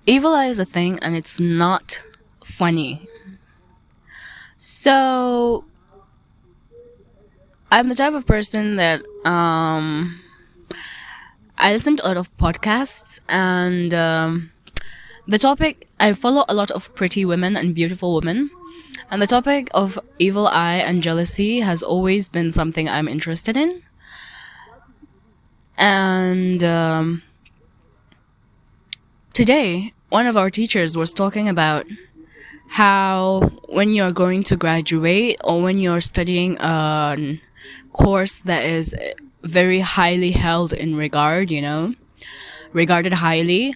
Evil eye is a thing and it's not funny. So I'm the type of person that I listen to a lot of podcasts, and the topic, I follow a lot of pretty women and beautiful women, and the topic of evil eye and jealousy has always been something I'm interested in. And today one of our teachers was talking about how when you're going to graduate or when you're studying a course that is very highly held in regard, regarded highly,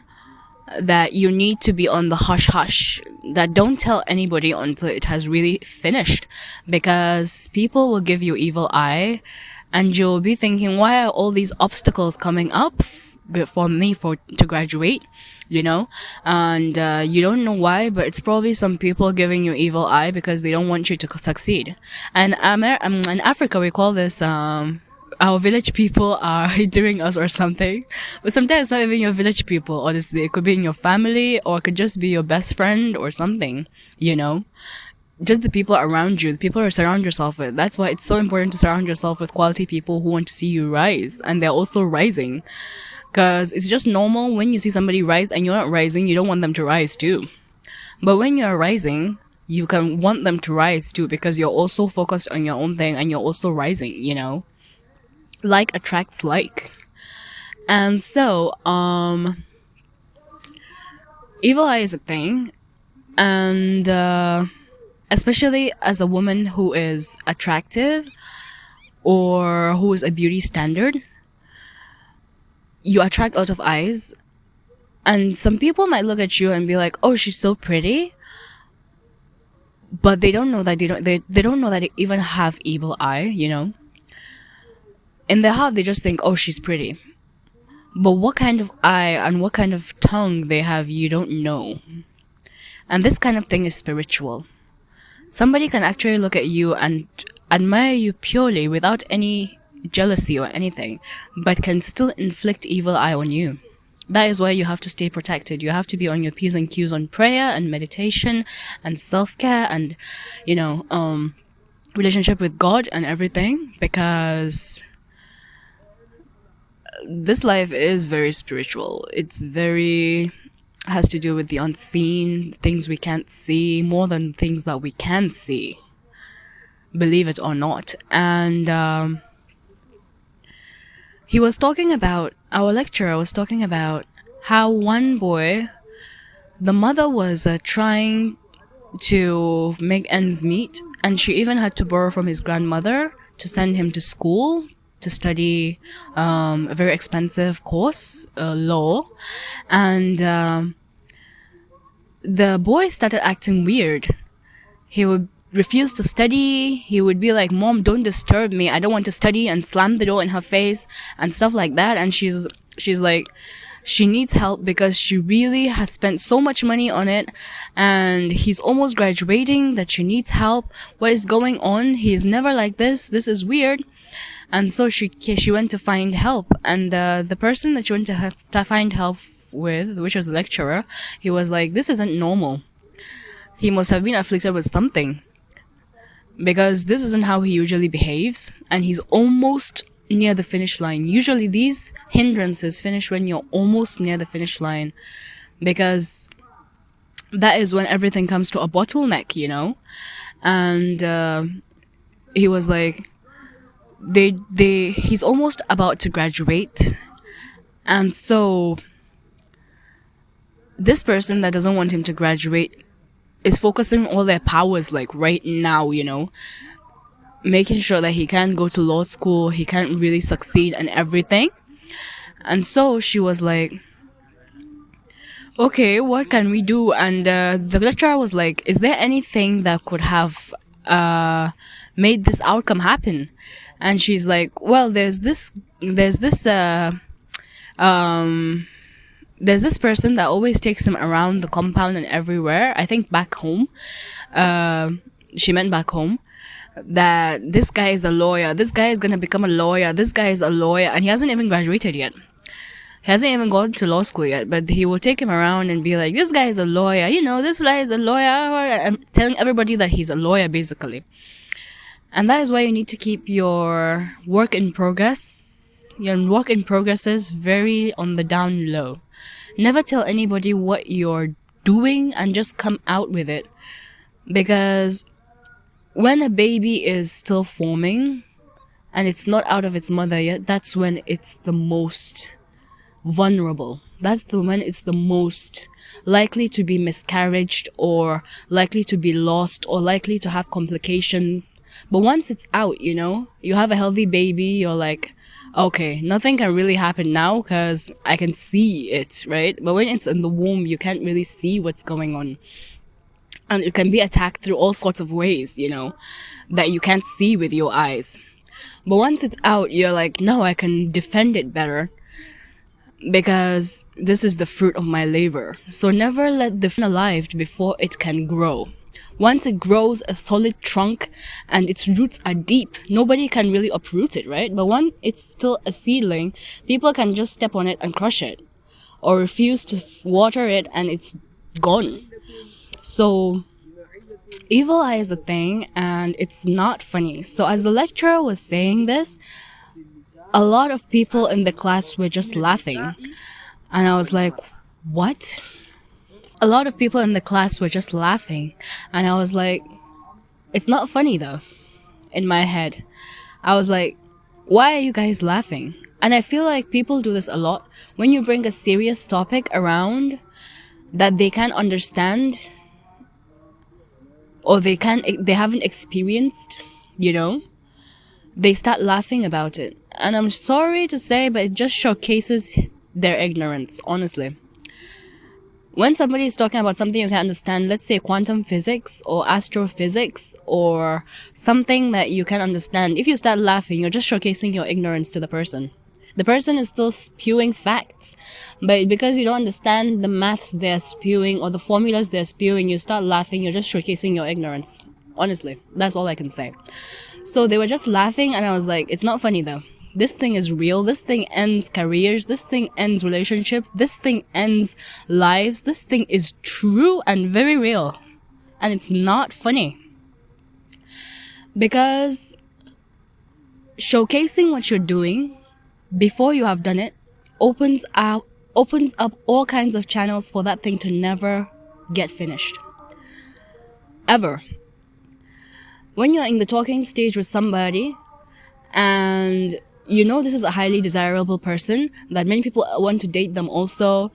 that you need to be on the hush hush, that don't tell anybody until it has really finished, because people will give you evil eye and you'll be thinking, why are all these obstacles coming up for me to graduate, and you don't know why, but it's probably some people giving you evil eye because they don't want you to succeed. And in Africa we call this our village people are hindering us or something. But sometimes it's not even your village people, honestly. It could be in your family, or it could just be your best friend or something, just the people around you, the people you surround yourself with. That's why it's so important to surround yourself with quality people who want to see you rise, and they're also rising. Because it's just normal when you see somebody rise and you're not rising, you don't want them to rise too. But when you're rising, you can want them to rise too, because you're also focused on your own thing and you're also rising. Like attracts like. And so, evil eye is a thing, and especially as a woman who is attractive or who is a beauty standard, you attract a lot of eyes. And some people might look at you and be like, oh, she's so pretty, but they don't know that they don't know that they even have evil eye. In their heart they just think, oh, she's pretty, but what kind of eye and what kind of tongue they have, you don't know. And this kind of thing is spiritual. Somebody can actually look at you and admire you purely without any jealousy or anything, but can still inflict evil eye on you. That is why you have to stay protected. You have to be on your P's and Q's on prayer and meditation and self-care and relationship with God and everything, because this life is very spiritual. It's very has to do with the unseen, things we can't see, more than things that we can see, believe it or not. And he was talking about, our lecturer was talking about how one boy, the mother was trying to make ends meet, and she even had to borrow from his grandmother to send him to school to study a very expensive course, law. And the boy started acting weird. He would refuse to study. He would be like, Mom, don't disturb me, I don't want to study, and slam the door in her face and stuff like that. And she's like, she needs help because she really has spent so much money on it, and he's almost graduating, that she needs help. What is going on? He's never like this is weird. And so she went to find help, and the person that she went to find help with, which was the lecturer, he was like, this isn't normal. He must have been afflicted with something, because this isn't how he usually behaves, and he's almost near the finish line. Usually these hindrances finish when you're almost near the finish line, because that is when everything comes to a bottleneck, And he was like, he's almost about to graduate, and so this person that doesn't want him to graduate is focusing all their powers like right now, making sure that he can't go to law school, he can't really succeed and everything. And so she was like, okay, what can we do? And the lecturer was like, is there anything that could have made this outcome happen? And she's like, well, there's this person that always takes him around the compound and everywhere. I think back home. She meant back home. That this guy is a lawyer. This guy is gonna become a lawyer. This guy is a lawyer, and he hasn't even graduated yet. He hasn't even gone to law school yet, but he will take him around and be like, this guy is a lawyer, this guy is a lawyer. I'm telling everybody that he's a lawyer, basically. And that is why you need to keep your work in progresses very on the down low. Never tell anybody what you're doing and just come out with it. Because when a baby is still forming and it's not out of its mother yet, that's when it's the most vulnerable. When it's the most likely to be miscarriaged or likely to be lost or likely to have complications. But once it's out, you have a healthy baby, you're like, okay, nothing can really happen now because I can see it, right? But when it's in the womb, you can't really see what's going on. And it can be attacked through all sorts of ways, that you can't see with your eyes. But once it's out, you're like, no, I can defend it better because this is the fruit of my labor. So never let the fruit alive before it can grow. Once it grows a solid trunk and its roots are deep, nobody can really uproot it, right? But when it's still a seedling, people can just step on it and crush it or refuse to water it and it's gone. So evil eye is a thing and it's not funny. So as the lecturer was saying this, a lot of people in the class were just laughing. And I was like, what? A lot of people in the class were just laughing. And I was like, it's not funny though. In my head, I was like, why are you guys laughing? And I feel like people do this a lot. When you bring a serious topic around that they can't understand or they haven't experienced, they start laughing about it. And I'm sorry to say, but it just showcases their ignorance, honestly. When somebody is talking about something you can understand, let's say quantum physics or astrophysics or something that you can understand, if you start laughing, you're just showcasing your ignorance to the person. The person is still spewing facts, but because you don't understand the maths they're spewing or the formulas they're spewing, you start laughing, you're just showcasing your ignorance. Honestly, that's all I can say. So they were just laughing and I was like, it's not funny though. This thing is real. This thing ends careers. This thing ends relationships. This thing ends lives. This thing is true and very real. And it's not funny. Because showcasing what you're doing before you have done it opens up all kinds of channels for that thing to never get finished. Ever. When you're in the talking stage with somebody and this is a highly desirable person, that many people want to date them also,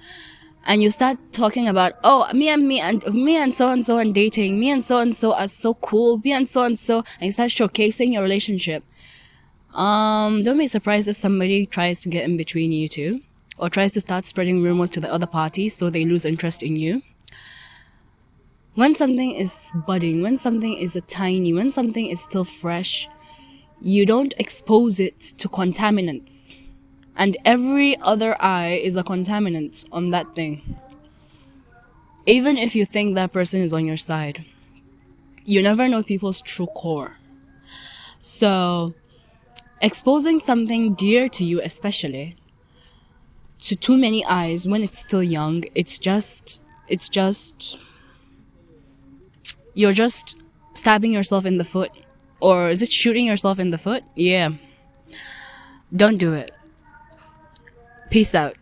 and you start talking about, oh, me and so and so and dating, me and so are so cool, me and so, and you start showcasing your relationship. Don't be surprised if somebody tries to get in between you two, or tries to start spreading rumors to the other party so they lose interest in you. When something is budding, when something is when something is still fresh, you don't expose it to contaminants. And every other eye is a contaminant on that thing. Even if you think that person is on your side, you never know people's true core. So, exposing something dear to you, especially, to too many eyes when it's still young, you're just stabbing yourself in the foot. Or is it shooting yourself in the foot? Yeah. Don't do it. Peace out.